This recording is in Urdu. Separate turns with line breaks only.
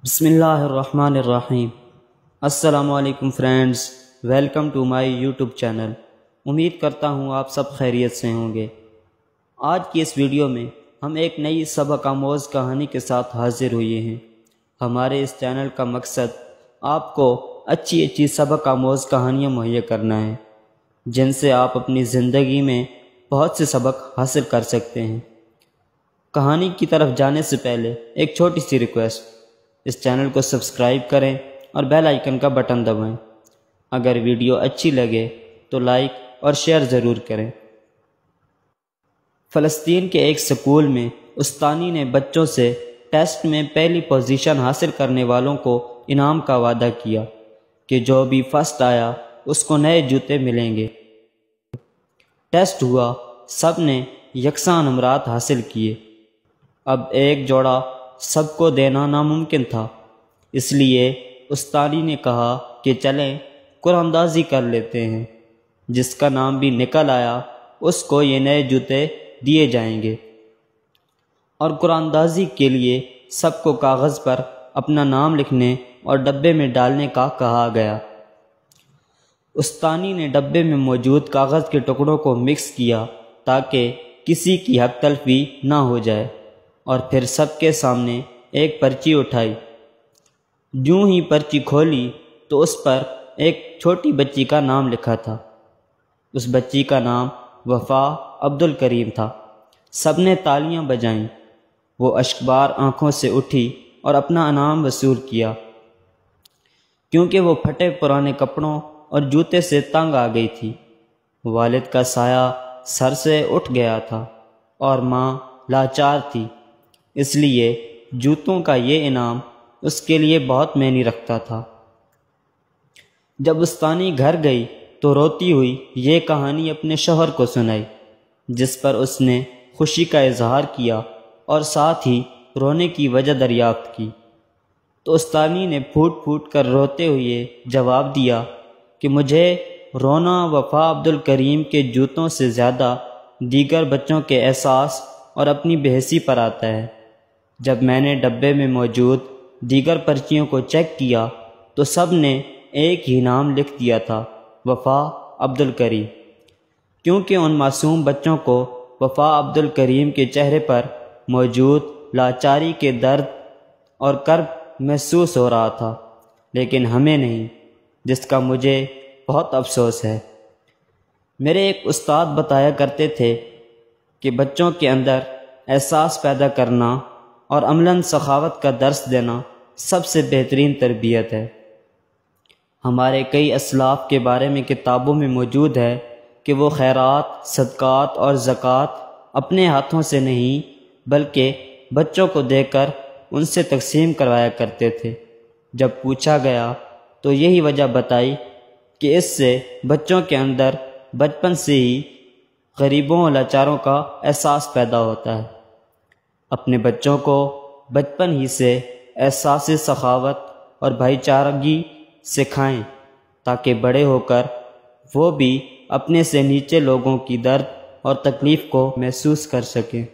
بسم اللہ الرحمن الرحیم۔ السلام علیکم friends, welcome to my YouTube channel. امید کرتا ہوں آپ سب خیریت سے ہوں گے۔ آج کی اس ویڈیو میں ہم ایک نئی سبق آموز کہانی کے ساتھ حاضر ہوئے ہیں۔ ہمارے اس چینل کا مقصد آپ کو اچھی سبق آموز کہانیاں مہیا کرنا ہے، جن سے آپ اپنی زندگی میں بہت سے سبق حاصل کر سکتے ہیں۔ کہانی کی طرف جانے سے پہلے ایک چھوٹی سی ریکویسٹ، اس چینل کو سبسکرائب کریں اور بیل آئیکن کا بٹن دبائیں۔ اگر ویڈیو اچھی لگے تو لائک اور شیئر ضرور کریں۔ فلسطین کے ایک سکول میں استانی نے بچوں سے ٹیسٹ میں پہلی پوزیشن حاصل کرنے والوں کو انعام کا وعدہ کیا کہ جو بھی فرسٹ آیا اس کو نئے جوتے ملیں گے۔ ٹیسٹ ہوا، سب نے یکساں نمرات حاصل کیے۔ اب ایک جوڑا سب کو دینا ناممکن تھا، اس لیے استانی نے کہا کہ چلیں قرعہ اندازی کر لیتے ہیں، جس کا نام بھی نکل آیا اس کو یہ نئے جوتے دیے جائیں گے۔ اور قرعہ اندازی کے لیے سب کو کاغذ پر اپنا نام لکھنے اور ڈبے میں ڈالنے کا کہا گیا۔ استانی نے ڈبے میں موجود کاغذ کے ٹکڑوں کو مکس کیا تاکہ کسی کی حق تلفی نہ ہو جائے، اور پھر سب کے سامنے ایک پرچی اٹھائی۔ جوں ہی پرچی کھولی تو اس پر ایک چھوٹی بچی کا نام لکھا تھا۔ اس بچی کا نام وفا عبدالکریم تھا۔ سب نے تالیاں بجائیں۔ وہ اشکبار آنکھوں سے اٹھی اور اپنا انعام وصول کیا، کیونکہ وہ پھٹے پرانے کپڑوں اور جوتے سے تنگ آ گئی تھی۔ والد کا سایہ سر سے اٹھ گیا تھا اور ماں لاچار تھی، اس لیے جوتوں کا یہ انعام اس کے لیے بہت معنی رکھتا تھا۔ جب استانی گھر گئی تو روتی ہوئی یہ کہانی اپنے شوہر کو سنائی، جس پر اس نے خوشی کا اظہار کیا اور ساتھ ہی رونے کی وجہ دریافت کی۔ تو استانی نے پھوٹ پھوٹ کر روتے ہوئے جواب دیا کہ مجھے رونا وفا عبدالکریم کے جوتوں سے زیادہ دیگر بچوں کے احساس اور اپنی بے-حسی پر آتا ہے۔ جب میں نے ڈبے میں موجود دیگر پرچیوں کو چیک کیا تو سب نے ایک ہی نام لکھ دیا تھا، وفا عبدالکریم، کیونکہ ان معصوم بچوں کو وفا عبدالکریم کے چہرے پر موجود لاچاری کے درد اور کرب محسوس ہو رہا تھا، لیکن ہمیں نہیں، جس کا مجھے بہت افسوس ہے۔ میرے ایک استاد بتایا کرتے تھے کہ بچوں کے اندر احساس پیدا کرنا اور عملاً سخاوت کا درس دینا سب سے بہترین تربیت ہے۔ ہمارے کئی اسلاف کے بارے میں کتابوں میں موجود ہے کہ وہ خیرات، صدقات اور زکوٰۃ اپنے ہاتھوں سے نہیں بلکہ بچوں کو دے کر ان سے تقسیم کروایا کرتے تھے۔ جب پوچھا گیا تو یہی وجہ بتائی کہ اس سے بچوں کے اندر بچپن سے ہی غریبوں اور لاچاروں کا احساس پیدا ہوتا ہے۔ اپنے بچوں کو بچپن ہی سے احساس سخاوت اور بھائی چارگی سکھائیں تاکہ بڑے ہو کر وہ بھی اپنے سے نیچے لوگوں کی درد اور تکلیف کو محسوس کر سکیں۔